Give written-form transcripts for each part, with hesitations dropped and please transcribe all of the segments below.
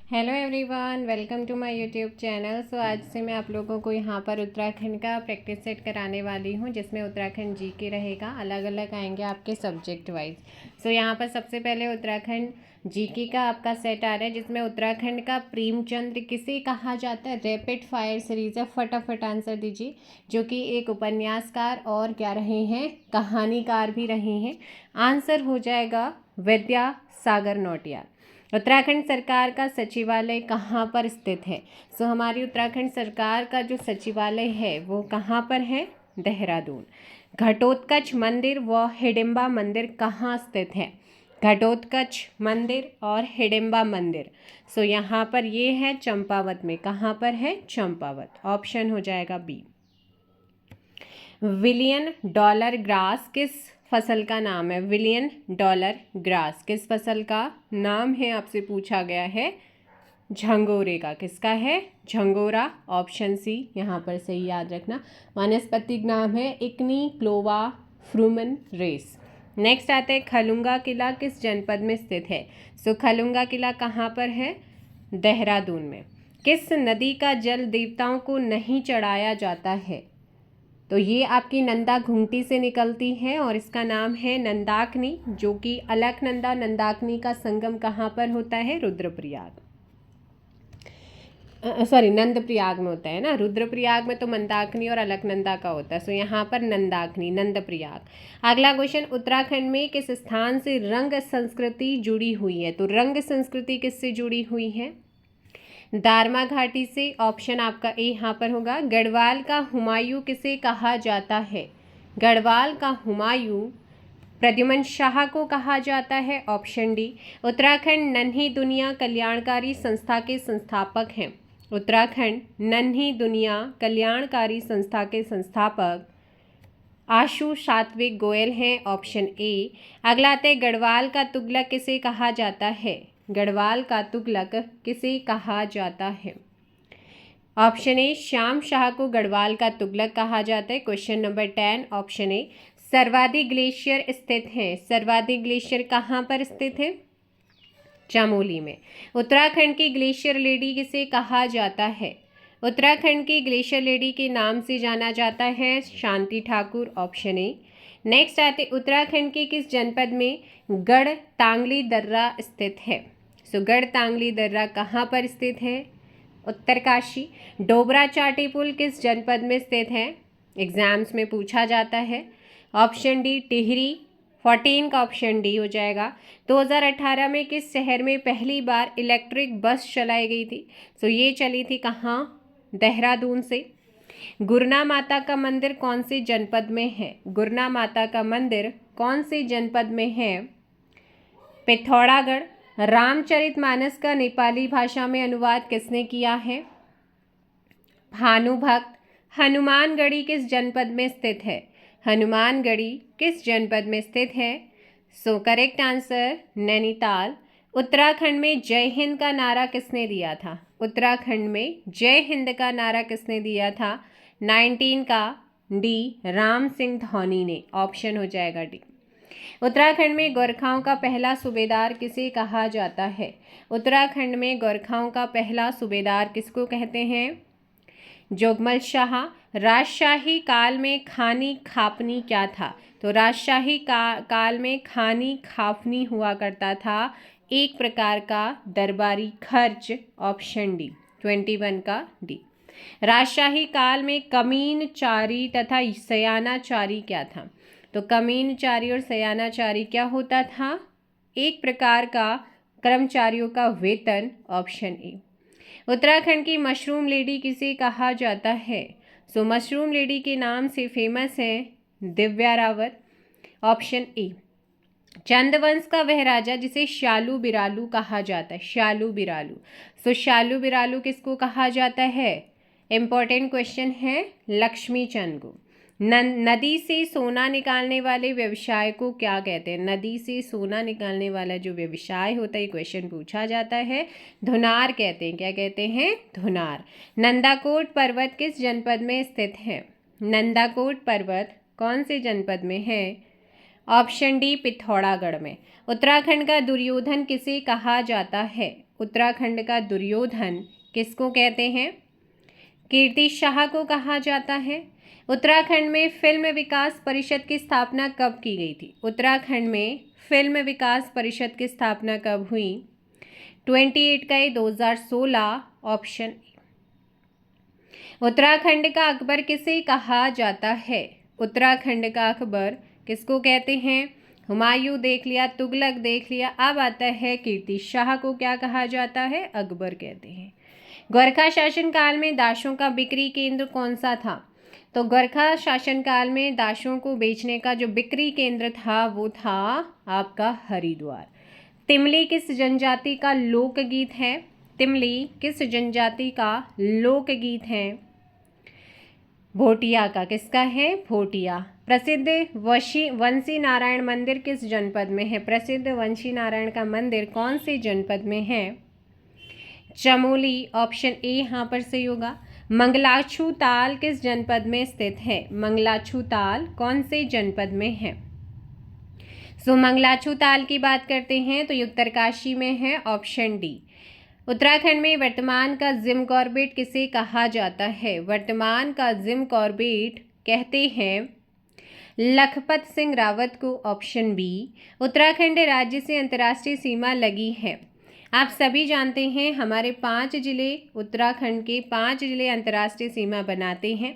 Hello everyone, welcome to my YouTube channel. So आज से मैं आप लोगों को यहाँ पर उत्तराखंड का प्रैक्टिस सेट कराने वाली हूँ, जिसमें उत्तराखंड जीके रहेगा। अलग अलग आएंगे आपके सब्जेक्ट वाइज। सो यहाँ पर सबसे पहले उत्तराखंड जीके का आपका सेट आ रहा है, जिसमें उत्तराखंड का प्रेमचंद्र किसे कहा जाता है। रैपिड फायर सीरीज है, फटाफट आंसर दीजिए। जो कि एक उपन्यासकार और क्या रहे हैं, कहानीकार भी रहे हैं। आंसर हो जाएगा विद्यासागर नौटियाल। उत्तराखंड सरकार का सचिवालय कहाँ पर स्थित है। सो हमारी उत्तराखंड सरकार का जो सचिवालय है वो कहाँ पर है, देहरादून। घटोत्कच मंदिर व हिडिंबा मंदिर कहाँ स्थित है। घटोत्कच मंदिर और हिडिंबा मंदिर सो यहाँ पर ये है चंपावत में। कहाँ पर है, चंपावत। ऑप्शन हो जाएगा बी। विलियन डॉलर ग्रास किस फसल का नाम है। विलियन डॉलर ग्रास किस फसल का नाम है, आपसे पूछा गया है। झंगोरे का। किसका है, झंगोरा। ऑप्शन सी यहाँ पर सही याद रखना। वानस्पतिक नाम है इक्नी क्लोवा फ्रूमन रेस। नेक्स्ट आते हैं, खलुंगा किला किस जनपद में स्थित है। सो खलुंगा किला कहाँ पर है, देहरादून में। किस नदी का जल देवताओं को नहीं चढ़ाया जाता है। तो ये आपकी नंदा घुंटी से निकलती है और इसका नाम है नंदाकिनी, जो कि अलकनंदा नंदाकिनी का संगम कहाँ पर होता है, रुद्रप्रयाग। सॉरी, नंदप्रयाग में होता है ना। रुद्रप्रयाग में तो मंदाकिनी और अलकनंदा का होता है। सो यहाँ पर नंदाकिनी, नंदप्रयाग। अगला क्वेश्चन, उत्तराखंड में किस स्थान से रंग संस्कृति जुड़ी हुई है। तो रंग संस्कृति किससे जुड़ी हुई है, दारमा घाटी से। ऑप्शन आपका ए यहाँ पर होगा। गढ़वाल का हुमायूं किसे कहा जाता है। गढ़वाल का हुमायूं प्रद्युमन शाह को कहा जाता है। Option D. उत्तराखंड नन्ही दुनिया कल्याणकारी संस्था के संस्थापक हैं। उत्तराखंड नन्ही दुनिया कल्याणकारी संस्था के संस्थापक आशु सात्विक गोयल हैं। Option A. अगला आते, गढ़वाल का तुगलक किसे कहा जाता है। गढ़वाल का तुगलक किसे कहा जाता है। ऑप्शन ए, श्याम शाह को गढ़वाल का तुगलक कहा जाता है। Question number 10, option A. सरवादी ग्लेशियर स्थित है। सरवादी ग्लेशियर कहाँ पर स्थित है, चमोली में। उत्तराखंड की ग्लेशियर लेडी किसे कहा जाता है। उत्तराखंड की ग्लेशियर लेडी के नाम से जाना जाता है Shanti Thakur. Option A. Next आते, उत्तराखंड के किस जनपद में गढ़ तांगली दर्रा स्थित है। सो गढ़ तांगली दर्रा कहाँ पर स्थित है, उत्तरकाशी। डोबरा चाटी पुल किस जनपद में स्थित है, एग्जाम्स में पूछा जाता है। Option D, Tehri. 14 का ऑप्शन डी हो जाएगा। 2018 में किस शहर में पहली बार इलेक्ट्रिक बस चलाई गई थी। सो ये चली थी कहाँ, देहरादून से। गुरना माता का मंदिर कौन से जनपद में है। गुरना माता का मंदिर कौन से जनपद में है, पिथौरागढ़। रामचरितमानस का नेपाली भाषा में अनुवाद किसने किया है, भानुभक्त। हनुमानगढ़ी किस जनपद में स्थित है। हनुमानगढ़ी किस जनपद में स्थित है। So correct answer, Nainital. Uttarakhand में जय हिंद का नारा किसने दिया था। उत्तराखंड में जय हिंद का नारा किसने दिया था, 19 का डी, राम सिंह धौनी ने। ऑप्शन हो जाएगा डी। उत्तराखंड में गोरखाओं का पहला सूबेदार किसे कहा जाता है। उत्तराखंड में गोरखाओं का पहला सूबेदार किसको कहते हैं, जोगमल शाह। राजशाही काल में खानी खापनी क्या था। तो राजशाही काल में खानी खापनी हुआ करता था एक प्रकार का दरबारी खर्च। ऑप्शन डी, 21 का डी। राजशाही काल में कमीनचारी तथा सयानाचारी क्या था। तो कमीनचारी और सयानाचारी क्या होता था, एक प्रकार का कर्मचारियों का वेतन। Option A. उत्तराखंड की मशरूम लेडी किसे कहा जाता है। सो मशरूम लेडी के नाम से फेमस है दिव्या रावत। Option A. चंदवंश का वह राजा जिसे शालू बिरालू कहा जाता है, शालू बिरालू। सो शालू बिरालू किसको कहा जाता है, इंपॉर्टेंट क्वेश्चन है, लक्ष्मी चंद को। नदी से सोना निकालने वाले व्यवसाय को क्या कहते हैं। नदी से सोना निकालने वाला जो व्यवसाय होता है, क्वेश्चन पूछा जाता है, धुनार कहते हैं। क्या कहते हैं, धुनार। नंदाकोट पर्वत किस जनपद में स्थित है। नंदाकोट पर्वत कौन से जनपद में है। ऑप्शन डी, पिथौरागढ़ में। उत्तराखंड का दुर्योधन किसे कहा जाता है। उत्तराखंड का दुर्योधन किसको कहते हैं? कीर्ति शाह को कहा जाता है। उत्तराखंड में फिल्म विकास परिषद की स्थापना कब की गई थी? उत्तराखंड में फिल्म विकास परिषद की स्थापना कब हुई? 28 मई 2016 ऑप्शन। उत्तराखंड का अकबर किसे कहा जाता है? उत्तराखंड का अकबर किसको कहते हैं? हुमायूं देख लिया, तुगलक देख लिया, अब आता है कीर्ति शाह को क्या कहा जाता है? अकबर कहते हैं। गोरखा शासनकाल में दासों का बिक्री केंद्र कौन सा था? तो गोरखा शासनकाल में दासों को बेचने का जो बिक्री केंद्र था वो था आपका हरिद्वार। तिमली किस जनजाति का लोकगीत है? तिमली किस जनजाति का लोकगीत है? भोटिया का। किसका है? भोटिया। प्रसिद्ध वंशी नारायण मंदिर किस जनपद में है? प्रसिद्ध वंशी नारायण का मंदिर कौन से जनपद में है? चमोली। ऑप्शन ए यहाँ पर सही होगा। मंगलाछू ताल किस जनपद में स्थित है? मंगलाछू ताल कौन से जनपद में है? मंगलाछू ताल की बात करते हैं तो ये उत्तरकाशी में है। Option D. उत्तराखंड में वर्तमान का जिम कॉर्बेट किसे कहा जाता है? वर्तमान का जिम कॉर्बेट कहते हैं लखपत सिंह रावत को। Option B. उत्तराखंड राज्य से अंतर्राष्ट्रीय सीमा लगी है। आप सभी जानते हैं हमारे 5 जिले, उत्तराखंड के 5 जिले अंतर्राष्ट्रीय सीमा बनाते हैं।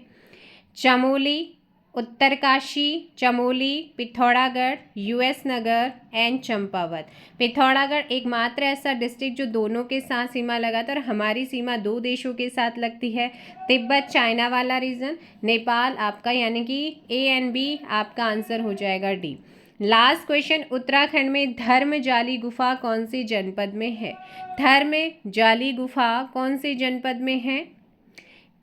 Chamoli, Uttarkashi, Chamoli, Pithoragarh, US Nagar and Champawat. Pithoragarh एकमात्र ऐसा डिस्ट्रिक्ट जो दोनों के साथ सीमा लगाता है और हमारी सीमा 2 देशों के साथ लगती है, तिब्बत चाइना वाला रीजन, नेपाल आपका, यानी कि ए एंड बी आपका आंसर हो जाएगा डी। लास्ट क्वेश्चन, उत्तराखंड में धर्म जाली गुफा कौन से जनपद में है? धर्म जाली गुफा कौन से जनपद में है?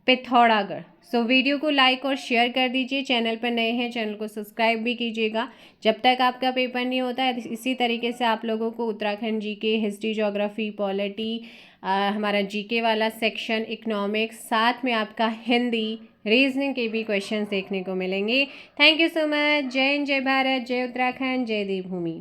पिथौरागढ़। वीडियो को लाइक और शेयर कर दीजिए। चैनल पर नए हैं, चैनल को सब्सक्राइब भी कीजिएगा। जब तक आपका पेपर नहीं होता है इसी तरीके से आप लोगों को Uttarakhand GK, history, geography, polity, हमारा जीके वाला सेक्शन, इकोनॉमिक्स, साथ में आपका हिंदी, रीजनिंग के भी क्वेश्चन देखने को मिलेंगे। Thank you so much. जय हिंद, जय भारत, जय उत्तराखंड, जय देवभूमि।